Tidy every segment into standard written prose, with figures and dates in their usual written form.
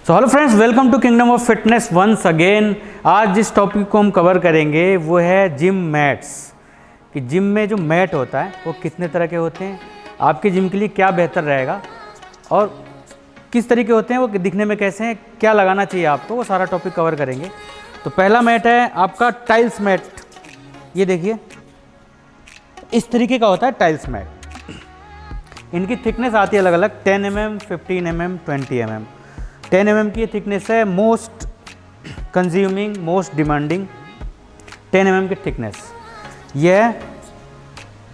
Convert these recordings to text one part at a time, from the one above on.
So hello friends, welcome to kingdom of fitness once again. आज जिस topic को हम कवर करेंगे वो है जिम मैट्स। कि जिम में जो मैट होता है वो कितने तरह के होते हैं, आपके जिम के लिए क्या बेहतर रहेगा और किस तरीके होते हैं, वो दिखने में कैसे हैं, क्या लगाना चाहिए आपको, वो सारा टॉपिक कवर करेंगे। तो पहला मैट है आपका टाइल्स मैट। ये देखिए इस तरीके का होता है टाइल्स मैट। इनकी थिकनेस आती है अलग अलग, 10 mm, 15 mm, 20 mm। 10 mm की थिकनेस है most consuming, most demanding 10 mm की थिकनेस। यह है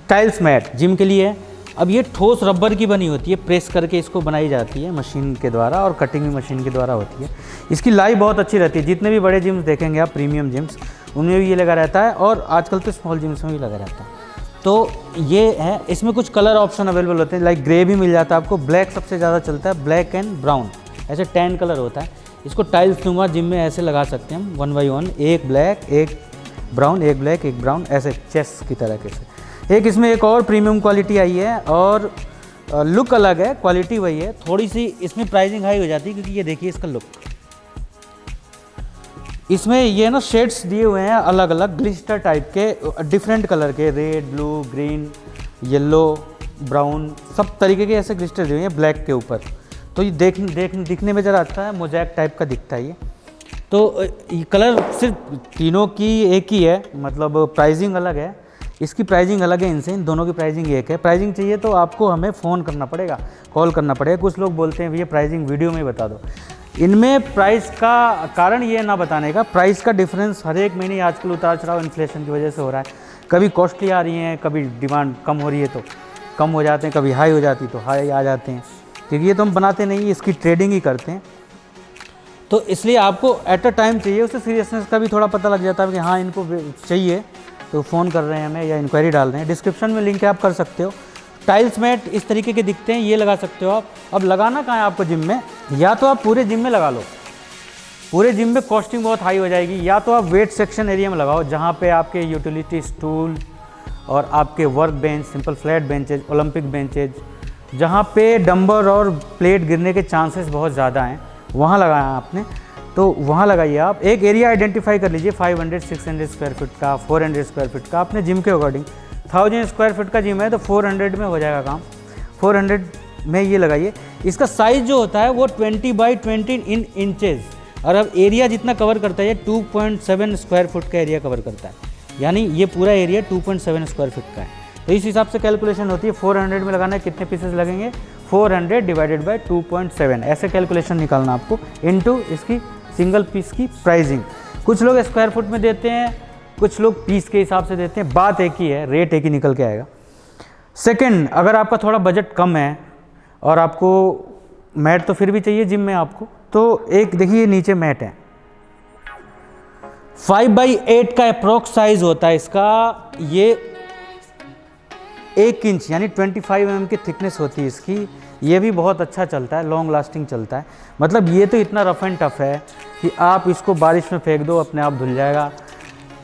टाइल्स मैट जिम के लिए। अब ये ठोस रबर की बनी होती है, प्रेस करके इसको बनाई जाती है मशीन के द्वारा और कटिंग भी मशीन के द्वारा होती है। इसकी लाइफ बहुत अच्छी रहती है। जितने भी बड़े जिम्स देखेंगे आप, प्रीमियम जिम्स, उनमें भी ये लगा रहता है और आजकल तो स्मॉल जिम्स में भी लगा रहता है। तो ये है, इसमें कुछ कलर ऑप्शन अवेलेबल होते हैं, लाइक ग्रे भी मिल जाता है आपको, ब्लैक सबसे ज़्यादा चलता है, ब्लैक एंड ब्राउन, ऐसे 10 कलर होता है। इसको टाइल्स नुमा जिम में ऐसे लगा सकते हैं हम 1 by 1, एक ब्लैक, एक ब्राउन, एक ब्लैक, एक ब्राउन, ऐसे चेस की तरह के से। एक इसमें एक और प्रीमियम क्वालिटी आई है और लुक अलग है, क्वालिटी वही है, थोड़ी सी इसमें प्राइसिंग हाई हो जाती है क्योंकि ये देखिए इसका लुक। इसमें ये ना शेड्स दिए हुए हैं अलग अलग ग्लिस्टर टाइप के, डिफरेंट कलर के, red, blue, green, yellow, brown, सब तरीके के ऐसे ग्लिस्टर दिए हुए हैं ब्लैक के ऊपर। तो ये दिखने में ज़रा अच्छा है, मोज़ैक टाइप का दिखता है ये। तो ये कलर सिर्फ तीनों की एक ही है, मतलब प्राइसिंग अलग है, इसकी प्राइसिंग अलग है इनसे, इन दोनों की प्राइसिंग एक है। प्राइसिंग चाहिए तो आपको हमें फ़ोन करना पड़ेगा, कॉल करना पड़ेगा। कुछ लोग बोलते हैं भैया प्राइसिंग वीडियो में ही बता दो। इनमें प्राइस का कारण ये ना बताने का, प्राइस का डिफरेंस हर एक महीने आजकल उतार चढ़ाव इन्फ्लेशन की वजह से हो रहा है। कभी कॉस्टली आ रही हैं, कभी डिमांड कम हो रही है तो कम हो जाते हैं, कभी हाई हो जाती तो हाई आ जाते हैं, क्योंकि ये तो हम बनाते नहीं, इसकी ट्रेडिंग ही करते हैं। तो इसलिए आपको एट अ टाइम चाहिए, उससे सीरियसनेस का भी थोड़ा पता लग जाता है कि हाँ इनको चाहिए, तो फ़ोन कर रहे हैं हमें या इंक्वायरी डाल रहे हैं। डिस्क्रिप्शन में लिंक है, आप कर सकते हो। टाइल्स मैट इस तरीके के दिखते हैं, ये लगा सकते हो आप। अब लगाना कहाँ है आपको जिम में, या तो आप पूरे जिम में लगा लो, पूरे जिम में कॉस्टिंग बहुत हाई हो जाएगी, या तो आप वेट सेक्शन एरिया में लगाओ जहाँ पे आपके यूटिलिटी स्टूल और आपके work bench, simple flat benches, Olympic benches, जहाँ पे डंबर और प्लेट गिरने के चांसेस बहुत ज़्यादा हैं, वहाँ लगाया आपने, तो वहाँ लगाइए आप। एक एरिया आइडेंटिफाई कर लीजिए, 500, 600 स्क्वायर फीट का, 400 स्क्वायर फीट का, अपने जिम के अकॉर्डिंग। 1000 स्क्वायर फीट का जिम है तो 400 में हो जाएगा काम, 400 में ये लगाइए। इसका साइज़ जो होता है वो 20 by 20 इन इंचेज़, और अब एरिया जितना कवर करता है ये 2.7 स्क्वायर फुट का एरिया कवर करता है, यानी ये पूरा एरिया 2.7 स्क्वायर फीट का है। तो इस हिसाब से कैलकुलेशन होती है, 400 में लगाना है, कितने पीसेस लगेंगे, 400 डिवाइडेड बाय 2.7, ऐसे कैलकुलेशन निकालना आपको, इनटू इसकी सिंगल पीस की प्राइसिंग। कुछ लोग स्क्वायर फुट में देते हैं, कुछ लोग पीस के हिसाब से देते हैं, बात एक ही है, रेट एक ही निकल के आएगा। सेकंड, अगर आपका थोड़ा बजट कम है और आपको मैट तो फिर भी चाहिए जिम में आपको, तो एक देखिए नीचे मैट है, 5 by 8 का अप्रोक्स साइज होता है इसका। ये 1 इंच यानी 25 mm की थिकनेस होती है इसकी। ये भी बहुत अच्छा चलता है, लॉन्ग लास्टिंग चलता है। मतलब ये तो इतना रफ एंड टफ है कि आप इसको बारिश में फेंक दो, अपने आप धुल जाएगा,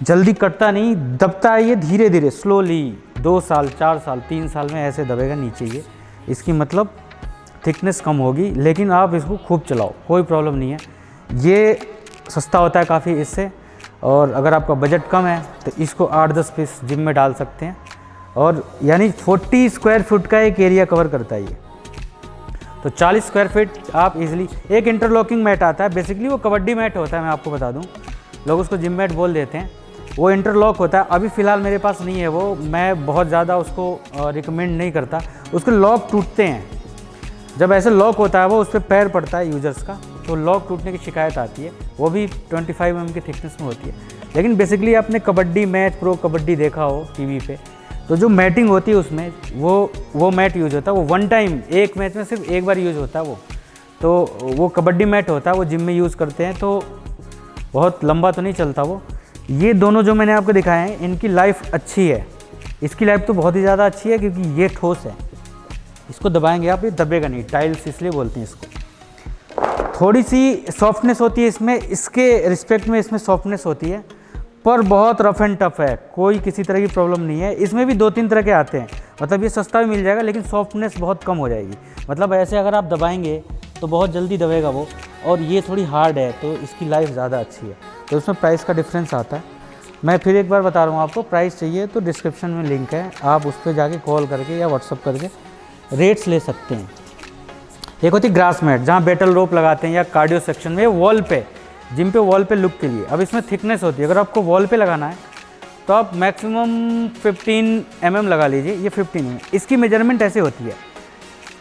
जल्दी कटता नहीं, दबता है ये धीरे धीरे, स्लोली, 2 साल, 4 साल, 3 साल में ऐसे दबेगा नीचे ये। इसकी मतलब थिकनेस कम होगी, लेकिन आप इसको खूब चलाओ, कोई प्रॉब्लम नहीं है। ये सस्ता होता है काफ़ी इससे, और अगर आपका बजट कम है तो इसको 8-10 पीस जिम में डाल सकते हैं, और यानी 40 स्क्वायर फुट का एक एरिया कवर करता है ये। तो 40 स्क्वायर फीट आप इजीली। एक इंटरलॉकिंग मैट आता है, बेसिकली वो कबड्डी मैट होता है, मैं आपको बता दूं, लोग उसको जिम मैट बोल देते हैं। वो इंटरलॉक होता है, अभी फ़िलहाल मेरे पास नहीं है वो, मैं बहुत ज़्यादा उसको रिकमेंड नहीं करता। उसके लॉक टूटते हैं, जब ऐसे लॉक होता है वो उस पर पैर पड़ता है यूजर्स का, तो लॉक टूटने की शिकायत आती है। वो भी 25 mm की थिकनेस में होती है। लेकिन बेसिकली आपने कबड्डी मैच, प्रो कबड्डी देखा हो टीवी पे, तो जो मैटिंग होती है उसमें वो मैट यूज़ होता है, वो वन टाइम, एक मैच में सिर्फ एक बार यूज़ होता है वो, तो वो कबड्डी मैट होता है, वो जिम में यूज़ करते हैं, तो बहुत लंबा तो नहीं चलता वो। ये दोनों जो मैंने आपको दिखाए हैं इनकी लाइफ अच्छी है, इसकी लाइफ तो बहुत ही ज़्यादा अच्छी है क्योंकि ये ठोस है, इसको दबाएंगे आप, ये दबेगा नहीं, टाइल्स इसलिए बोलते हैं इसको। थोड़ी सी सॉफ्टनेस होती है इसमें, इसके रिस्पेक्ट में इसमें सॉफ्टनेस होती है, पर बहुत रफ एंड टफ है, कोई किसी तरह की प्रॉब्लम नहीं है। इसमें भी 2-3 तरह के आते हैं, मतलब ये सस्ता भी मिल जाएगा लेकिन सॉफ्टनेस बहुत कम हो जाएगी। मतलब ऐसे अगर आप दबाएंगे तो बहुत जल्दी दबेगा वो, और ये थोड़ी हार्ड है तो इसकी लाइफ ज़्यादा अच्छी है, तो उसमें प्राइस का डिफरेंस आता है। मैं फिर एक बार बता रहा हूँ आपको, प्राइस चाहिए तो डिस्क्रिप्शन में लिंक है, आप उस पर जाके कॉल करके या व्हाट्सअप करके रेट्स ले सकते हैं। एक होती है ग्रास मैट, जहाँ बैटल रोप लगाते हैं या कार्डियो सेक्शन में, वॉल पे, जिम पे वॉल पे लुक के लिए। अब इसमें थिकनेस होती है, अगर आपको वॉल पे लगाना है तो आप मैक्सिमम 15 mm लगा लीजिए, ये 15 mm। इसकी मेजरमेंट ऐसे होती है,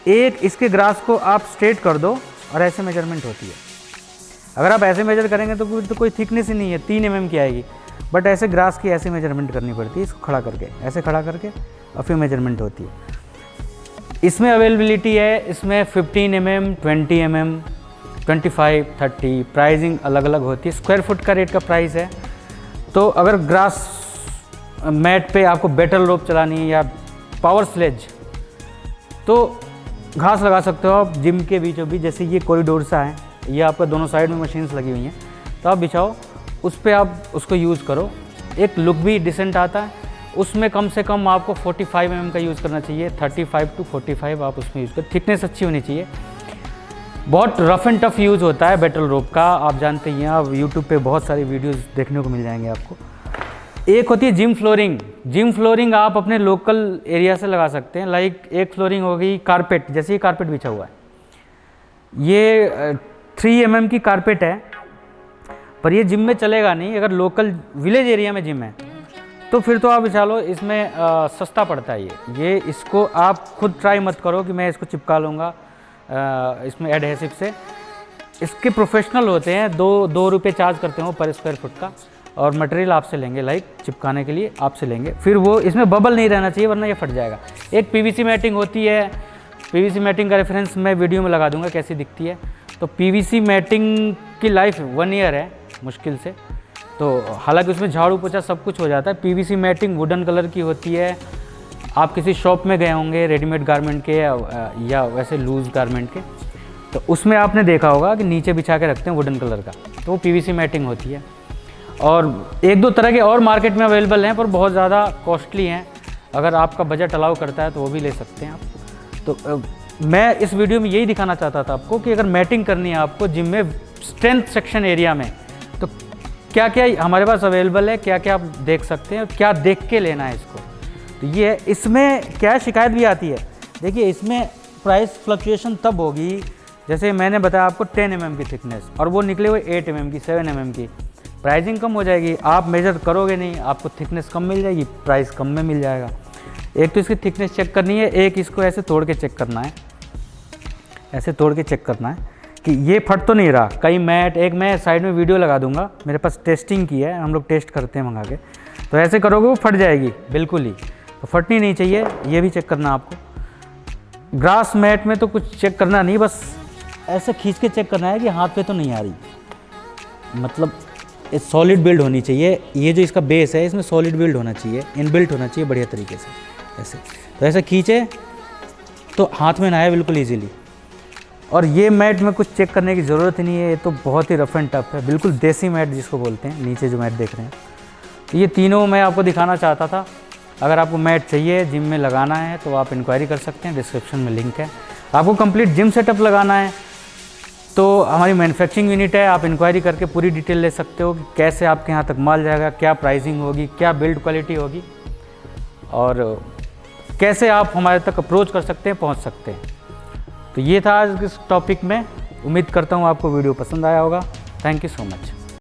एक इसके ग्रास को आप स्ट्रेट कर दो और ऐसे मेजरमेंट होती है। अगर आप ऐसे मेजर करेंगे तो कोई थिकनेस ही नहीं है, 3 mm की आएगी, बट ऐसे ग्रास की ऐसे मेजरमेंट करनी पड़ती है, इसको खड़ा करके, ऐसे खड़ा करके और फिर मेजरमेंट होती है। इसमें अवेलेबिलिटी है, इसमें 15 mm, 20 mm, 25, 30, प्राइसिंग अलग अलग होती है। स्क्वायर फुट का रेट का प्राइस है। तो अगर ग्रास मैट पे आपको बैटल रोप चलानी है या पावर स्लेज, तो घास लगा सकते हो आप जिम के बीचों बीच, जैसे ये कॉरिडोर सा है, ये आपका दोनों साइड में मशीन्स लगी हुई हैं, तो आप बिछाओ, उस पर आप उसको यूज़ करो, एक लुक भी डिसेंट आता है। उसमें कम से कम आपको 45 mm का यूज़ करना चाहिए, 35 to 45 आप उसमें यूज़ करें, थिकनेस अच्छी होनी चाहिए। बहुत रफ़ एंड टफ यूज़ होता है बैटल रोप का, आप जानते ही हैं, आप यूट्यूब पे बहुत सारी वीडियोस देखने को मिल जाएंगे आपको। एक होती है जिम फ्लोरिंग। जिम फ्लोरिंग आप अपने लोकल एरिया से लगा सकते हैं, लाइक एक फ्लोरिंग हो गई कारपेट, जैसे ये कारपेट बिछा हुआ है, ये 3 mm की कारपेट है, पर ये जिम में चलेगा नहीं। अगर लोकल विलेज एरिया में जिम है तो फिर तो आप बिछा लो, इसमें सस्ता पड़ता है ये। इसको आप खुद ट्राई मत करो कि मैं इसको चिपका लूँगा इसमें एडहेसिव से। इसके प्रोफेशनल होते हैं, 2 रुपये चार्ज करते हो पर स्क्वायर फुट का, और मटेरियल आपसे लेंगे, लाइक चिपकाने के लिए आपसे लेंगे। फिर वो इसमें बबल नहीं रहना चाहिए, वरना ये फट जाएगा। एक पीवीसी मैटिंग होती है, पीवीसी मैटिंग का रेफरेंस मैं वीडियो में लगा दूंगा कैसी दिखती है। तो पीवीसी मैटिंग की लाइफ 1 ईयर है मुश्किल से, तो हालांकि उसमें झाड़ू पोछा सब कुछ हो जाता है। पीवीसी मैटिंग वुडन कलर की होती है। आप किसी शॉप में गए होंगे रेडीमेड गारमेंट के या वैसे लूज़ गारमेंट के, तो उसमें आपने देखा होगा कि नीचे बिछा के रखते हैं वुडन कलर का, तो वो पीवीसी मैटिंग होती है। और 1-2 तरह के और मार्केट में अवेलेबल हैं, पर बहुत ज़्यादा कॉस्टली हैं। अगर आपका बजट अलाउ करता है तो वो भी ले सकते हैं आप। तो मैं इस वीडियो में यही दिखाना चाहता था आपको कि अगर मैटिंग करनी है आपको जिम में स्ट्रेंथ सेक्शन एरिया में, तो क्या क्या हमारे पास अवेलेबल है, क्या क्या आप देख सकते हैं, क्या देख के लेना है इसको। तो ये इसमें क्या शिकायत भी आती है, देखिए इसमें प्राइस फ्लक्चुएशन तब होगी जैसे मैंने बताया आपको 10 mm की थिकनेस, और वो निकले हुए 8 mm की, 7 mm की, प्राइसिंग कम हो जाएगी। आप मेजर करोगे नहीं, आपको थिकनेस कम मिल जाएगी, प्राइस कम में मिल जाएगा। एक तो इसकी थिकनेस चेक करनी है, एक इसको ऐसे तोड़ के चेक करना है, ऐसे तोड़ के चेक करना है कि ये फट तो नहीं रहा। कई मैट, एक मैं साइड में वीडियो लगा दूंगा, मेरे पास टेस्टिंग की है, हम लोग टेस्ट करते हैं मंगा के, तो ऐसे करोगे वो फट जाएगी बिल्कुल ही, तो फटनी नहीं चाहिए, ये भी चेक करना आपको। ग्रास मैट में तो कुछ चेक करना नहीं, बस ऐसे खींच के चेक करना है कि हाथ पे तो नहीं आ रही, मतलब सॉलिड बिल्ड होनी चाहिए। ये जो इसका बेस है इसमें सॉलिड बिल्ड होना चाहिए, इनबिल्ट होना चाहिए बढ़िया तरीके से ऐसे। तो ऐसे खींचे तो हाथ में ना आए बिल्कुल ईजीली। और ये मैट में कुछ चेक करने की ज़रूरत ही नहीं है, ये तो बहुत ही रफ एंड टफ है, बिल्कुल देसी मैट जिसको बोलते हैं। नीचे जो मैट देख रहे हैं, तो ये तीनों मैं आपको दिखाना चाहता था। अगर आपको मैट चाहिए जिम में लगाना है तो आप इंक्वायरी कर सकते हैं, डिस्क्रिप्शन में लिंक है। आपको कंप्लीट जिम सेटअप लगाना है तो हमारी मैन्युफैक्चरिंग यूनिट है, आप इंक्वायरी करके पूरी डिटेल ले सकते हो कि कैसे आपके यहाँ तक माल जाएगा, क्या प्राइसिंग होगी, क्या बिल्ड क्वालिटी होगी, और कैसे आप हमारे तक अप्रोच कर सकते हैं, पहुँच सकते हैं। तो ये था आज इस टॉपिक में। उम्मीद करता हूँ आपको वीडियो पसंद आया होगा। Thank you so much.